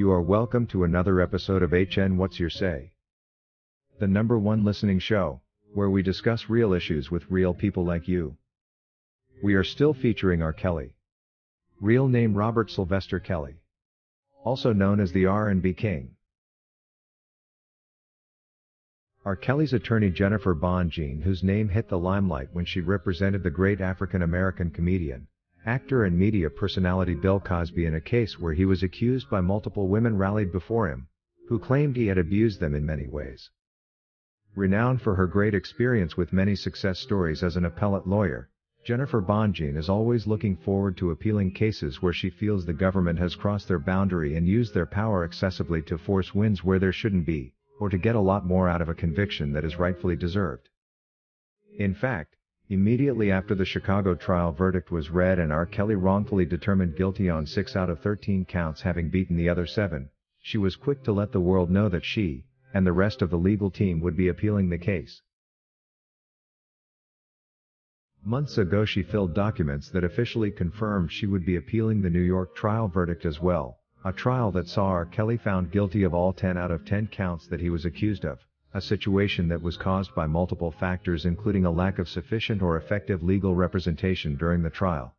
You are welcome to another episode of HN What's Your Say? The #1 listening show, where we discuss real issues with real people like you. We are still featuring R. Kelly. Real name Robert Sylvester Kelly. Also known as the R&B King. R. Kelly's attorney Jennifer Bonjean, whose name hit the limelight when she represented the great African-American comedian, actor and media personality Bill Cosby in a case where he was accused by multiple women rallied before him, who claimed he had abused them in many ways. Renowned for her great experience with many success stories as an appellate lawyer, Jennifer Bonjean is always looking forward to appealing cases where she feels the government has crossed their boundary and used their power excessively to force wins where there shouldn't be, or to get a lot more out of a conviction that is rightfully deserved. In fact, immediately after the Chicago trial verdict was read and R. Kelly wrongfully determined guilty on 6 out of 13 counts, having beaten the other 7, she was quick to let the world know that she, and the rest of the legal team, would be appealing the case. Months ago she filled documents that officially confirmed she would be appealing the New York trial verdict as well, a trial that saw R. Kelly found guilty of all 10 out of 10 counts that he was accused of, a situation that was caused by multiple factors including a lack of sufficient or effective legal representation during the trial.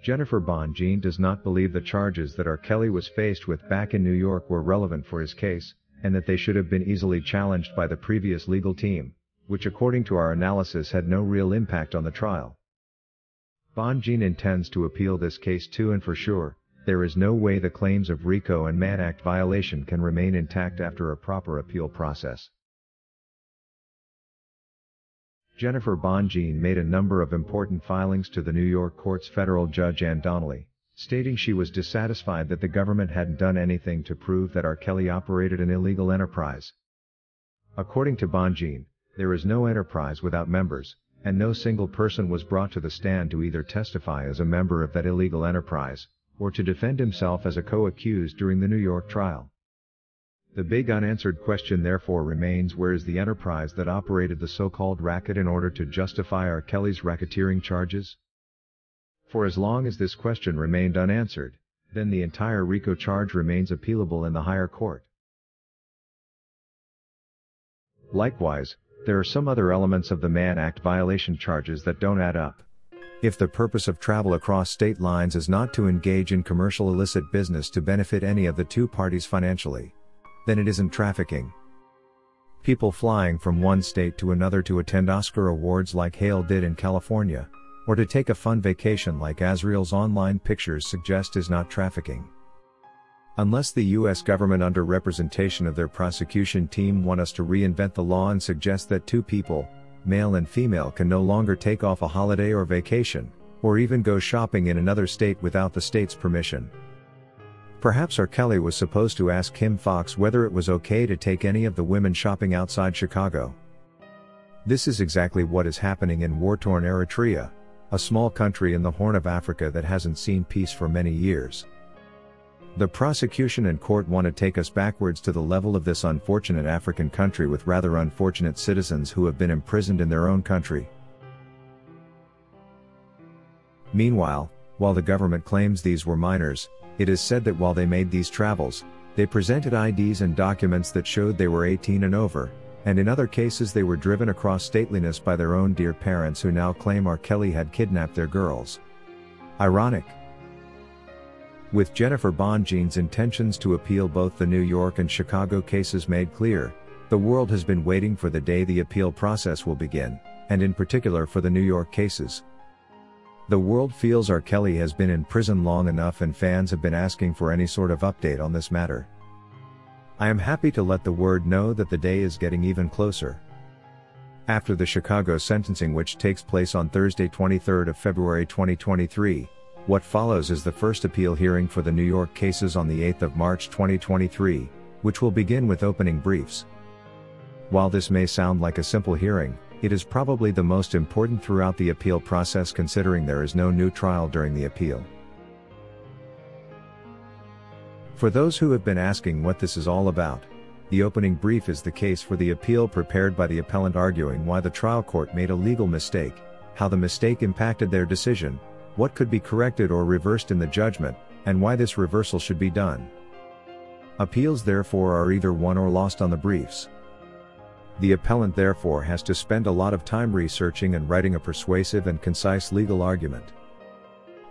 Jennifer Bonjean does not believe the charges that R. Kelly was faced with back in New York were relevant for his case, and that they should have been easily challenged by the previous legal team, which according to our analysis had no real impact on the trial. Bonjean intends to appeal this case too, and for sure, there is no way the claims of RICO and Mann Act violation can remain intact after a proper appeal process. Jennifer Bonjean made a number of important filings to the New York court's federal judge Ann Donnelly, stating she was dissatisfied that the government hadn't done anything to prove that R. Kelly operated an illegal enterprise. According to Bonjean, there is no enterprise without members, and no single person was brought to the stand to either testify as a member of that illegal enterprise, or to defend himself as a co-accused during the New York trial. The big unanswered question therefore remains: where is the enterprise that operated the so-called racket in order to justify R. Kelly's racketeering charges? For as long as this question remained unanswered, then the entire RICO charge remains appealable in the higher court. Likewise, there are some other elements of the Mann Act violation charges that don't add up. If the purpose of travel across state lines is not to engage in commercial illicit business to benefit any of the two parties financially, then it isn't trafficking. People flying from one state to another to attend Oscar awards like Hale did in California, or to take a fun vacation like Azriel's online pictures suggest, is not trafficking. Unless the U.S. government under representation of their prosecution team want us to reinvent the law and suggest that two people, male and female, can no longer take off a holiday or vacation, or even go shopping in another state without the state's permission. Perhaps R. Kelly was supposed to ask Kim Foxx whether it was okay to take any of the women shopping outside Chicago. This is exactly what is happening in war-torn Eritrea, a small country in the Horn of Africa that hasn't seen peace for many years. The prosecution and court want to take us backwards to the level of this unfortunate African country with rather unfortunate citizens who have been imprisoned in their own country. Meanwhile, while the government claims these were minors, it is said that while they made these travels, they presented IDs and documents that showed they were 18 and over, and in other cases they were driven across stateliness by their own dear parents who now claim R. Kelly had kidnapped their girls. Ironic. With Jennifer Bonjean's intentions to appeal both the New York and Chicago cases made clear, the world has been waiting for the day the appeal process will begin, and in particular for the New York cases. The world feels R. Kelly has been in prison long enough, and fans have been asking for any sort of update on this matter. I am happy to let the world know that the day is getting even closer. After the Chicago sentencing, which takes place on Thursday 23rd of February 2023, what follows is the first appeal hearing for the New York cases on the 8th of March 2023, which will begin with opening briefs. While this may sound like a simple hearing, it is probably the most important throughout the appeal process, considering there is no new trial during the appeal. For those who have been asking what this is all about, the opening brief is the case for the appeal prepared by the appellant, arguing why the trial court made a legal mistake, how the mistake impacted their decision, what could be corrected or reversed in the judgment, and why this reversal should be done. Appeals therefore are either won or lost on the briefs. The appellant therefore has to spend a lot of time researching and writing a persuasive and concise legal argument.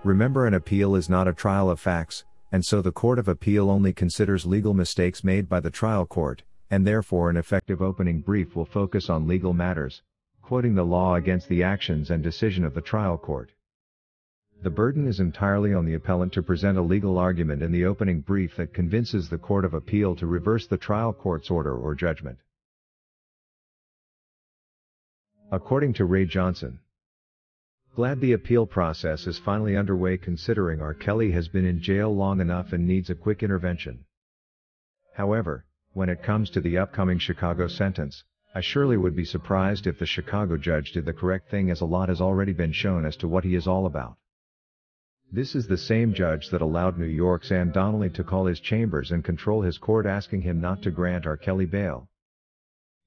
Remember, an appeal is not a trial of facts, and so the Court of Appeal only considers legal mistakes made by the trial court, and therefore an effective opening brief will focus on legal matters, quoting the law against the actions and decision of the trial court. The burden is entirely on the appellant to present a legal argument in the opening brief that convinces the Court of Appeal to reverse the trial court's order or judgment. According to Ray Johnson, glad the appeal process is finally underway considering R. Kelly has been in jail long enough and needs a quick intervention. However, when it comes to the upcoming Chicago sentence, I surely would be surprised if the Chicago judge did the correct thing, as a lot has already been shown as to what he is all about. This is the same judge that allowed New York's Ann Donnelly to call his chambers and control his court, asking him not to grant R. Kelly bail.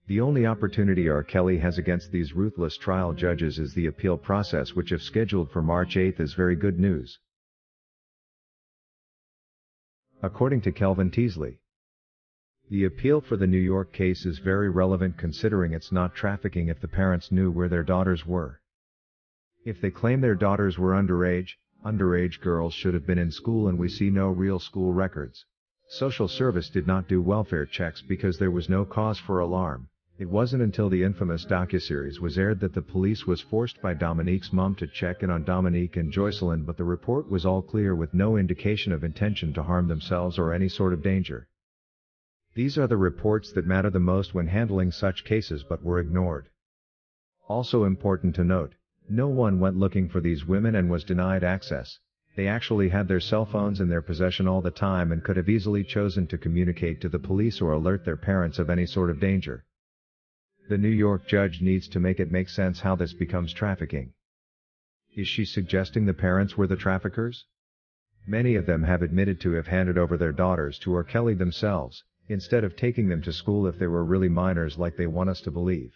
The only opportunity R. Kelly has against these ruthless trial judges is the appeal process, which if scheduled for March 8 is very good news. According to Kelvin Teasley, the appeal for the New York case is very relevant considering it's not trafficking if the parents knew where their daughters were. If they claim their daughters were underage girls should have been in school, and we see no real school records. Social service did not do welfare checks because there was no cause for alarm. It wasn't until the infamous docuseries was aired that the police was forced by Dominique's mom to check in on Dominique and Joycelyn, but the report was all clear with no indication of intention to harm themselves or any sort of danger. These are the reports that matter the most when handling such cases, but were ignored. Also important to note, no one went looking for these women and was denied access. They actually had their cell phones in their possession all the time and could have easily chosen to communicate to the police or alert their parents of any sort of danger. The New York judge needs to make it make sense how this becomes trafficking. Is she suggesting the parents were the traffickers? Many of them have admitted to have handed over their daughters to R. Kelly themselves, instead of taking them to school if they were really minors like they want us to believe.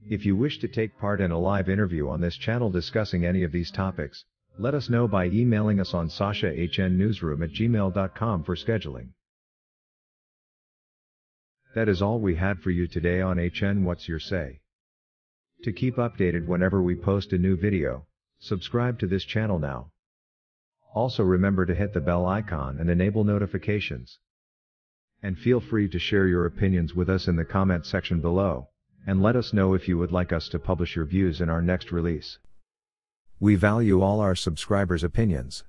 If you wish to take part in a live interview on this channel discussing any of these topics, let us know by emailing us on sashahnnewsroom@gmail.com for scheduling. That is all we had for you today on HN What's Your Say. To keep updated whenever we post a new video, subscribe to this channel now. Also remember to hit the bell icon and enable notifications. And feel free to share your opinions with us in the comment section below, and let us know if you would like us to publish your views in our next release. We value all our subscribers' opinions.